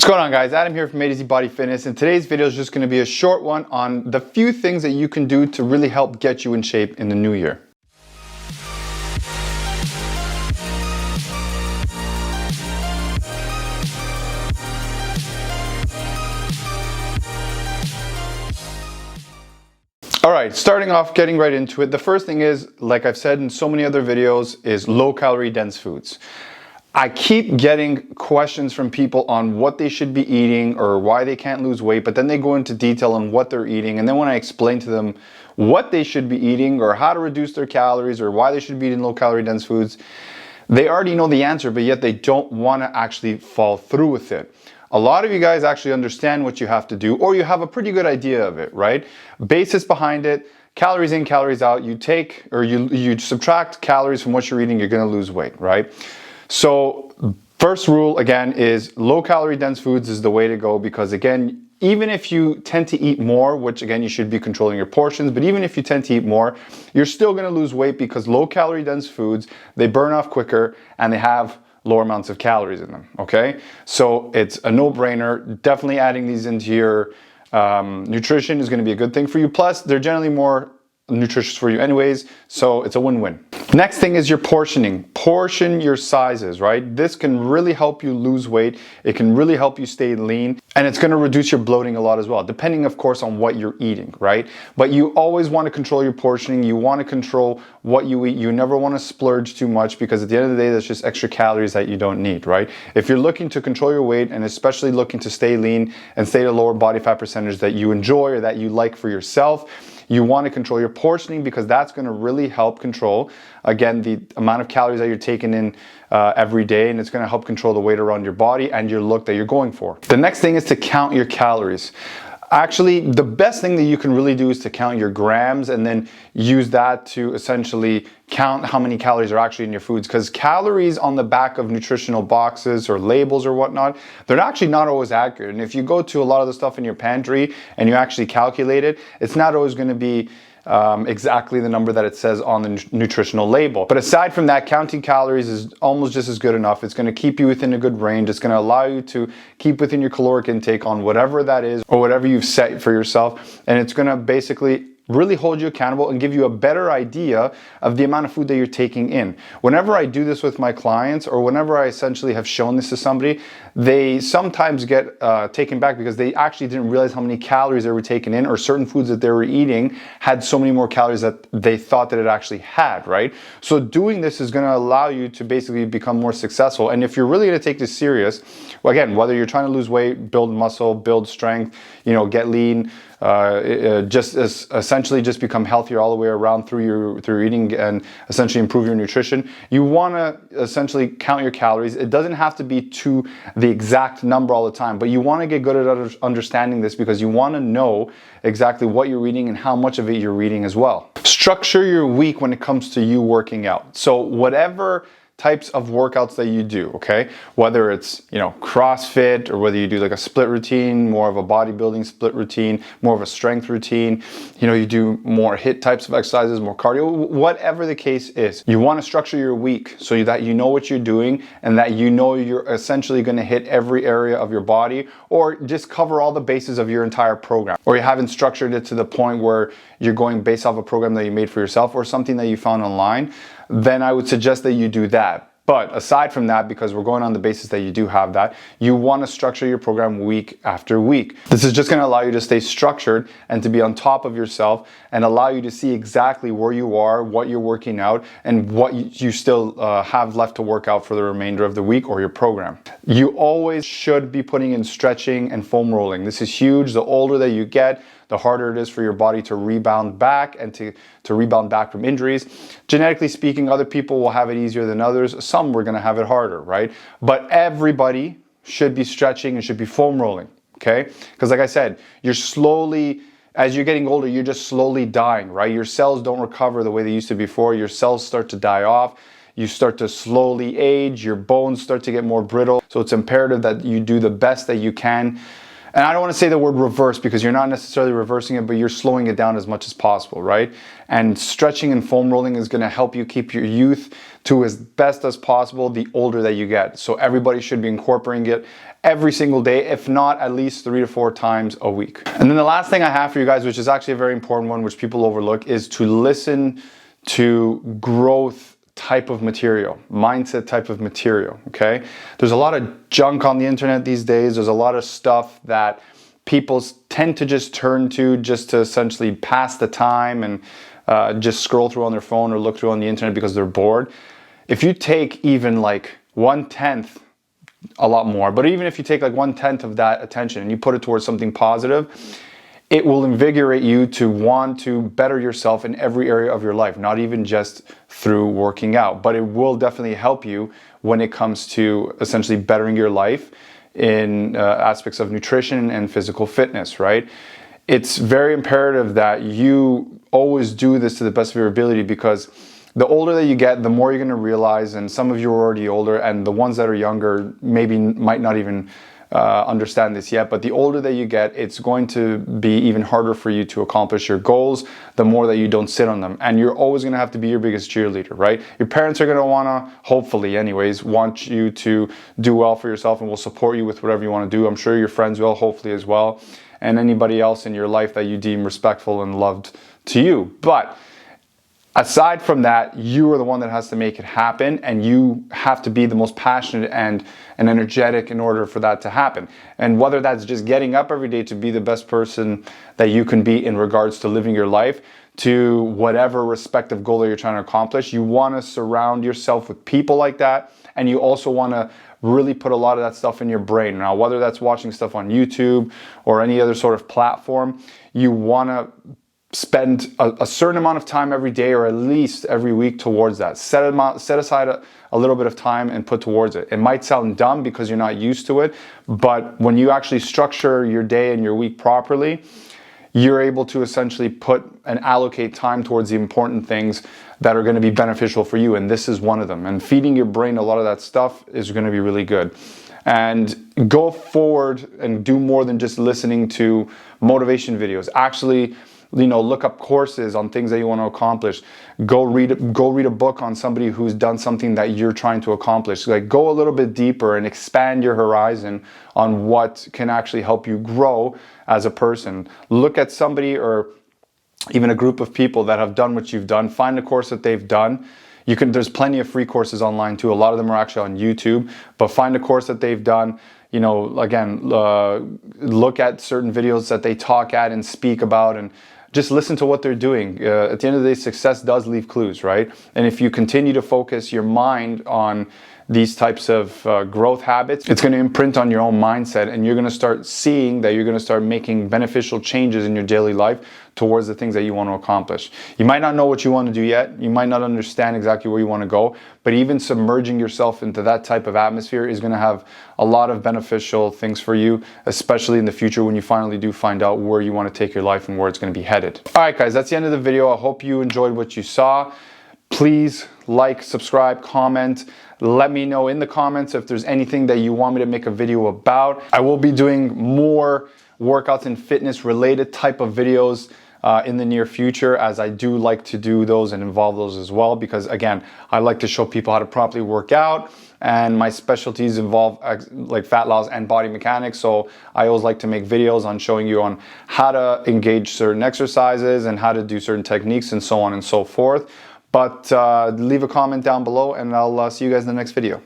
What's going on, guys? Adam here from AtoZbodyfitness, and today's video is just going to be a short one on the few things that you can do to really help get you in shape in the new year. All right, starting off, getting right into it. The first thing is, like I've said in so many other videos, is low-calorie dense foods. I keep getting questions from people on what they should be eating or why they can't lose weight, but then they go into detail on what they're eating. And then when I explain to them what they should be eating or how to reduce their calories or why they should be eating low-calorie dense foods, they already know the answer, but yet they don't want to actually follow through with it. A lot of you guys actually understand what you have to do, or you have a pretty good idea of it, right? Basis behind it, calories in, calories out. You take or you subtract calories from what you're eating, you're going to lose weight, right? So first rule, again, is low-calorie dense foods is the way to go, because again, even if you tend to eat more, which again, you should be controlling your portions, but even if you tend to eat more, you're still going to lose weight because low-calorie dense foods, they burn off quicker and they have lower amounts of calories in them, okay? So it's a no-brainer. Definitely adding these into your nutrition is going to be a good thing for you. Plus, they're generally more nutritious for you anyways, so it's a win-win. Next thing is your portioning. Portion your sizes, right? This can really help you lose weight. It can really help you stay lean, and it's going to reduce your bloating a lot as well, depending of course on what you're eating, right? But you always want to control your portioning. You want to control what you eat. You never want to splurge too much, because at the end of the day, that's just extra calories that you don't need, right? If you're looking to control your weight, and especially looking to stay lean and stay at a lower body fat percentage that you enjoy or that you like for yourself, you want to control your portioning, because that's going to really help control, again, the amount of calories that you're taking in every day, and it's going to help control the weight around your body and your look that you're going for. The next thing is to count your calories. Actually, the best thing that you can really do is to count your grams, and then use that to essentially count how many calories are actually in your foods, because calories on the back of nutritional boxes or labels or whatnot, they're actually not always accurate. And if you go to a lot of the stuff in your pantry and you actually calculate it, it's not always going to be exactly the number that it says on the nutritional label. But aside from that, counting calories is almost just as good enough. It's going to keep you within a good range. It's going to allow you to keep within your caloric intake on whatever that is or whatever you've set for yourself. And it's going to basically really hold you accountable and give you a better idea of the amount of food that you're taking in. Whenever I do this with my clients, or whenever I essentially have shown this to somebody, they sometimes get taken back because they actually didn't realize how many calories they were taking in, or certain foods that they were eating had so many more calories that they thought that it actually had, right? So doing this is going to allow you to basically become more successful. And if you're really going to take this serious, well, again, whether you're trying to lose weight, build muscle, build strength, get lean, essentially just become healthier all the way around through your eating, and essentially improve your nutrition, you want to essentially count your calories. It doesn't have to be to the exact number all the time, but you want to get good at understanding this, because you want to know exactly what you're eating and how much of it you're eating as well. Structure your week when it comes to you working out. So whatever types of workouts that you do, okay? Whether it's, CrossFit, or whether you do like a split routine, more of a bodybuilding split routine, more of a strength routine, you do more HIIT types of exercises, more cardio, whatever the case is, you want to structure your week so that you know what you're doing, and that you're essentially going to hit every area of your body, or just cover all the bases of your entire program. Or you haven't structured it to the point where you're going based off a program that you made for yourself or something that you found online, then I would suggest that you do that. But aside from that, because we're going on the basis that you do have that, you want to structure your program week after week. This is just going to allow you to stay structured and to be on top of yourself, and allow you to see exactly where you are, what you're working out, and what you still have left to work out for the remainder of the week or your program. You always should be putting in stretching and foam rolling. This is huge. The older that you get, the harder it is for your body to rebound back, and to rebound back from injuries. Genetically speaking, other people will have it easier than others. Some we're going to have it harder, right? But everybody should be stretching and should be foam rolling, okay? Because like I said, as you're getting older, you're just slowly dying, right? Your cells don't recover the way they used to before. Your cells start to die off. You start to slowly age. Your bones start to get more brittle. So it's imperative that you do the best that you can And I don't want to say the word reverse because you're not necessarily reversing it, but you're slowing it down as much as possible, right? And stretching and foam rolling is going to help you keep your youth to as best as possible the older that you get. So everybody should be incorporating it every single day, if not at least 3 to 4 times a week. And then the last thing I have for you guys, which is actually a very important one, which people overlook, is to listen to growth type of material, mindset type of material, okay? There's a lot of junk on the internet these days. There's a lot of stuff that people tend to just turn to just to essentially pass the time and just scroll through on their phone or look through on the internet because they're bored. If you take even like 1/10, a lot more, but even if you take like 1/10 of that attention and you put it towards something positive, it will invigorate you to want to better yourself in every area of your life, not even just through working out, but it will definitely help you when it comes to essentially bettering your life in aspects of nutrition and physical fitness, right? It's very imperative that you always do this to the best of your ability, because the older that you get, the more you're going to realize, and some of you are already older, and the ones that are younger maybe might not even understand this yet, but the older that you get, it's going to be even harder for you to accomplish your goals the more that you don't sit on them. And you're always going to have to be your biggest cheerleader, right? Your parents are going to want to, hopefully anyways, want you to do well for yourself and will support you with whatever you want to do. I'm sure your friends will, hopefully as well, and anybody else in your life that you deem respectful and loved to you. But aside from that, you are the one that has to make it happen, and you have to be the most passionate and energetic in order for that to happen. And whether that's just getting up every day to be the best person that you can be in regards to living your life, to whatever respective goal that you're trying to accomplish, you want to surround yourself with people like that, and you also want to really put a lot of that stuff in your brain. Now, whether that's watching stuff on YouTube or any other sort of platform, you want to spend a certain amount of time every day, or at least every week, towards that. Set aside a little bit of time and put towards it. It might sound dumb because you're not used to it, but when you actually structure your day and your week properly, you're able to essentially put and allocate time towards the important things that are going to be beneficial for you, and this is one of them. And feeding your brain a lot of that stuff is going to be really good. And go forward and do more than just listening to motivation videos. Actually, look up courses on things that you want to accomplish. Go read a book on somebody who's done something that you're trying to accomplish. Like, go a little bit deeper and expand your horizon on what can actually help you grow as a person. Look at somebody or even a group of people that have done what you've done. Find a course that they've done. There's plenty of free courses online too. A lot of them are actually on YouTube, but find a course that they've done. Again, look at certain videos that they talk at and speak about, and just listen to what they're doing. At the end of the day, success does leave clues, right? And if you continue to focus your mind on these types of growth habits, it's going to imprint on your own mindset, and you're going to start seeing that you're going to start making beneficial changes in your daily life towards the things that you want to accomplish. You might not know what you want to do yet. You might not understand exactly where you want to go, but even submerging yourself into that type of atmosphere is going to have a lot of beneficial things for you, especially in the future when you finally do find out where you want to take your life and where it's going to be headed. All right, guys, that's the end of the video. I hope you enjoyed what you saw. Please like, subscribe, comment. Let me know in the comments if there's anything that you want me to make a video about. I will be doing more workouts and fitness related type of videos in the near future, as I do like to do those and involve those as well, because again, I like to show people how to properly work out, and my specialties involve like fat loss and body mechanics. So I always like to make videos on showing you on how to engage certain exercises and how to do certain techniques and so on and so forth. But leave a comment down below, and I'll see you guys in the next video.